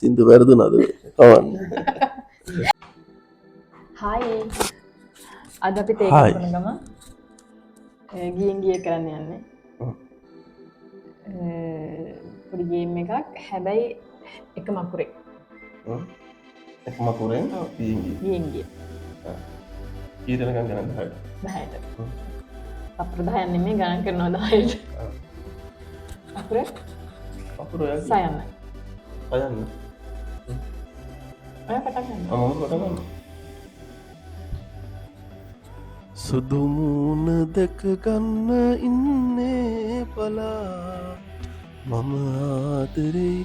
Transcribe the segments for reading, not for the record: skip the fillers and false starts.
සින්දු වැරදුනද? කවන්නේ. හායි. අද අපි තේ හායි. කපන ගම ගියෙන් ගිය කරන්න යන්නේ. පොඩි ගේම් එකක්. හැබැයි එක මකුරේ. එක මකුරෙන් ඔව්. ගිහින් ගියෙන් ගිය. කී දෙනෙක්ද ගණන් කරන්නේ? 10ට. අපර 10ක් නෙමෙයි ගණන් කරනවා 10ට. අකුරේ අපුර ඔයා සයන්න. අයන්න. ඔයා පටන් ගන්න. මම පටන් ගන්නවා. සුදු මූණ දැක ගන්න ඉන්නේ බලා මම ආදරේ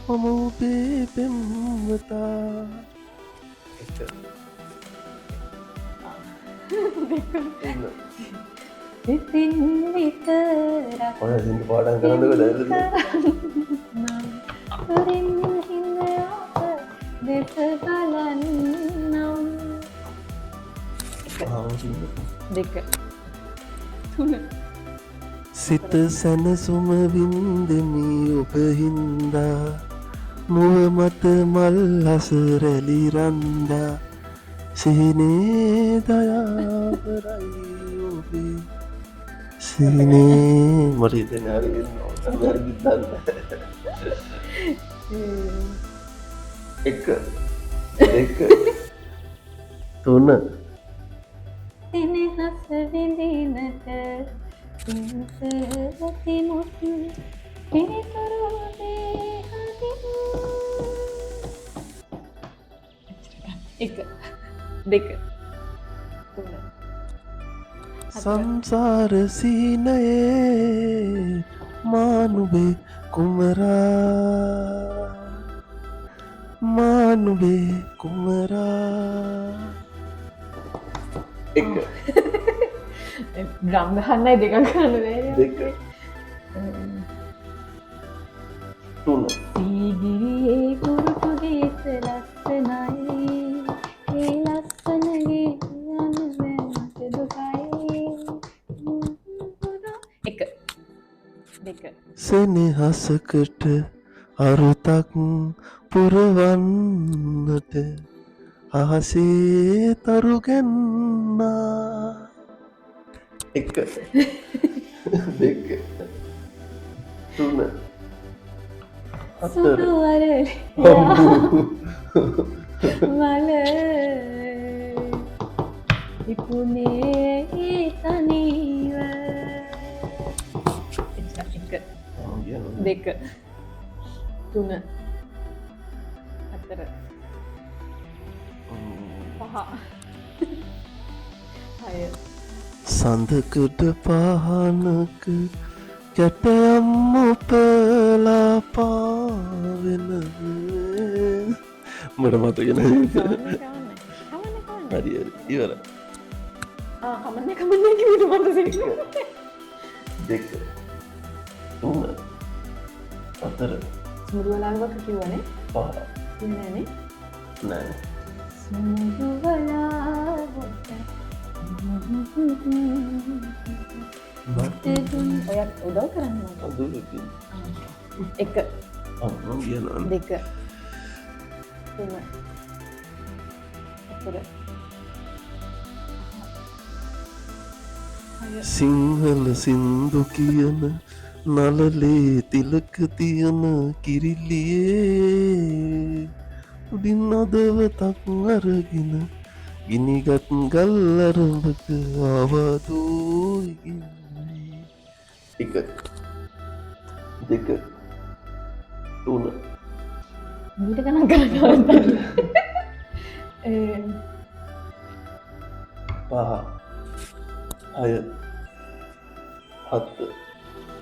මම ඔබේ පෙම්වතා. ඉතින් විතරක් ඔය සින්දු පාඩම් කරන්නකෝ දැල්ලද? උරින් හිඳ දෙස බලන්නම්. දෙක තුන සිත සැනසුම වින්දමි ඔබ හින්දා මුව මත මල් හස රැලි රන්දා සිහිනේ දයාවරයි ඔබේ සිහිනේ මට හිතෙන්නේ හරි එක දෙක තුන සෙනෙහස විඳිනට පින්සරතිමුත් පිරිතුරු දේහදින්. එක දෙක තුන සංසාර සීනයේ මානුබේ කුමරා මානුබේ කුමරා. එක ගම් ගහන්නයි දෙකක් කරන්න බැහැ. දෙක තුන සීගිරියේ කුරුටු දේශ ලස්සනයි. ඒ ලස්සනගේ යන වැට දුකයි. එක දෙක සෙනෙහසකට අරුතක් පුරවන්නට අහසේ තරු ගැන්නා. එක දෙක තුන හතර සුදු වරලේ මල ඉපුනේ තනිව. එක දෙක තුන හතර පහ හය සඳකඩ පහනක කැටයම් උපලා පාවෙන මට මතගෙන හරි හරි ඉවර. කමන්න කමන්න කිවට මට දෙක තුන හතර මුරුවලාගක කිව්වනේ පහ නෑනේ නෑ ඔයත් උදව් කරන්න අදුලකින් එක කියනවා දෙක තුන හතර සිංහල සින්දු කියන නලලේ තිලක තියන කිරිල්ලියේ උඩින් අදවතක් අරගෙන ගිනිගත් ගල් අරඹක ආවදූ. එක දෙක තුන මීට ගණන් කරන්න පහ හය හත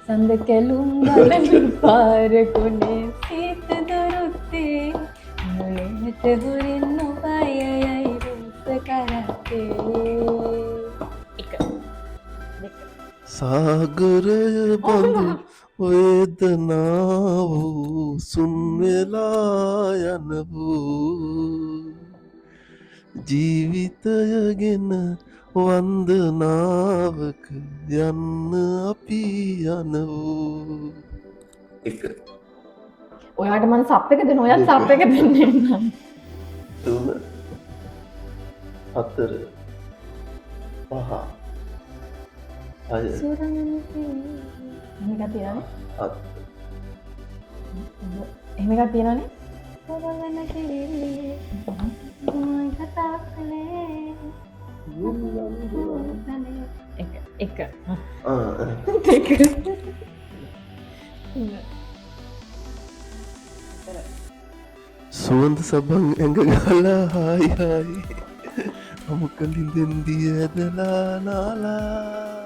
සඳ කැලුම් ගලන පාරකුණේ සීත දොරොත්තේ මුලට හුරින් නොබයයයි රූස කරත්තේ. එක දෙක සාගරය බඳු වේදනාව සුන්වෙලා යන වූ ජීවිතයගෙන වන්දනාවක යන්න අපි යනවූ. එක ඔයාට මං සප් එක දෙන ඔයත් සප් එක දෙන්න එන්නම්. 3 4 5 6 එහෙම එකක් තියෙනවනේ. 7 එහෙම එකක් තියෙනවනේ. සොරවන කිරිල්ලේ මම කතා කළේ. එක. දෙක. සුවඳ සබන් ඇඟ ගලා හායි හායි අමුකලින්දෙන් දිය ඇදලා නාලා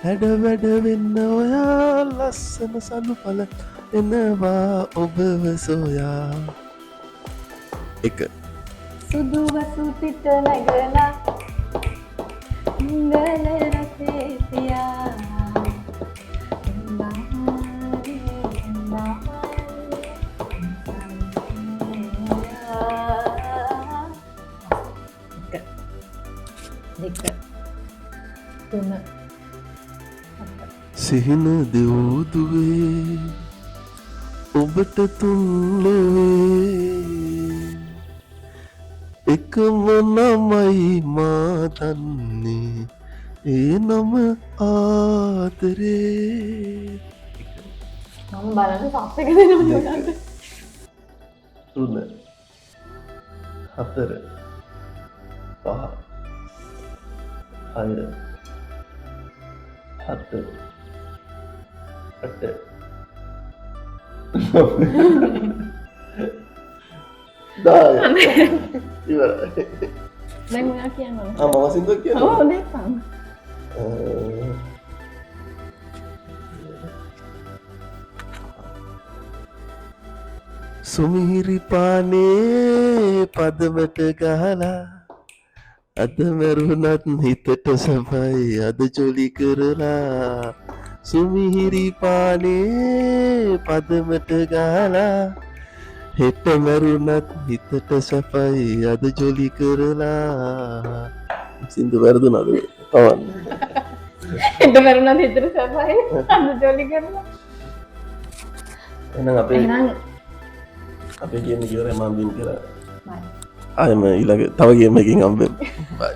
හැඩ වැඩ වෙන්න ඔයා ලස්සන සලු පල එනවා ඔබව සොයා. එක සුදුව සුපිට නැගලා ඉංගල රසේ තියා දෙක තුන සිහින දෙව්දුවේ ඔබට තුන්ලොවේ එකම නමයි මා දන්නේ ඒ නම ආදරේ. මම බලන්න සප් එක දෙනවා ඔයාට. 3 4 5 6 7 8 ඉවරයි. දැන් ඔයා කියන්න ඕන. මම සින්දුවක් කියන්නම්. ඔව් දෙපන්. සුමිහිරි පානේ පදමට ගහලා අද මැරුණත් හිතට සබයි අද ජොලි කරලා සුමිහිරි පානේ පදමට ගහලා හෙට මැරුණත් හිතට සැපයි අද ජොලි කරලා. සින්දු වැරදුනද? පවන්න. හෙට මැරුණත් හිතට සැපයි අද ජොලි කරලා. එහෙනම් එහෙනම් අපේ ගේම් එක ඉවරයි මම වින් කරා. බයි. ආයෙම ඊළඟ තව ගේම් එකකින් හම්බෙමු. බයි.